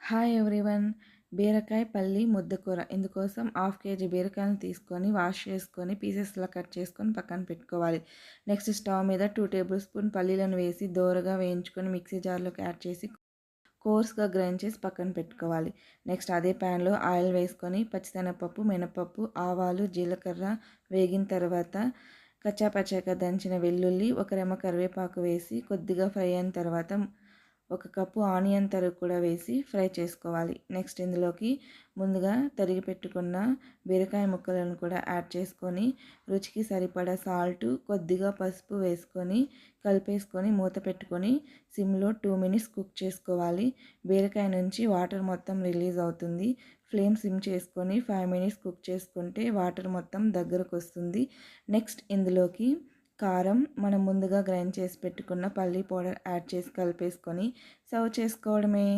Hi everyone. బీరకాయ పల్లి ముద్దకూర. ఇందుకోసం హాఫ్ కేజీ బీరకాయలను తీసుకొని వాష్ చేసుకొని పీసెస్లా కట్ చేసుకొని పక్కన పెట్టుకోవాలి. నెక్స్ట్ స్టవ్ మీద 2 టేబుల్ స్పూన్ పల్లీలను వేసి దోరగా వేయించుకొని మిక్సీ జార్లోకి యాడ్ చేసి కోర్స్గా గ్రైండ్ చేసి పక్కన పెట్టుకోవాలి. నెక్స్ట్ అదే ప్యాన్లో ఆయిల్ వేసుకొని పచ్చిశనగపప్పు, మినపప్పు, ఆవాలు, జీలకర్ర వేగిన తర్వాత కచ్చాపచ్చాగా దంచిన వెల్లుల్లి, ఒక రెమ్మ కరివేపాకు వేసి కొద్దిగా ఫ్రై అయిన తర్వాత 1 కప్పు ఆనియన్ తరుగు కూడా వేసి ఫ్రై చేసుకోవాలి. నెక్స్ట్ ఇందులోకి ముందుగా తరిగి పెట్టుకున్న బీరకాయ ముక్కలను కూడా యాడ్ చేసుకొని రుచికి సరిపడా సాల్ట్, కొద్దిగా పసుపు వేసుకొని కలిపేసుకొని మూత పెట్టుకొని సిమ్లో 2 మినిట్స్ కుక్ చేసుకోవాలి. బీరకాయ నుంచి వాటర్ మొత్తం రిలీజ్ అవుతుంది. ఫ్లేమ్ సిమ్ చేసుకొని 5 మినిట్స్ కుక్ చేసుకుంటే వాటర్ మొత్తం దగ్గరకు వస్తుంది. నెక్స్ట్ ఇందులోకి కారం, మనం ముందుగా గ్రైండ్ చేసి పెట్టుకున్న పల్లీ పౌడర్ యాడ్ చేసి కలిపేసుకొని సర్వ్ చేసుకోవడమే.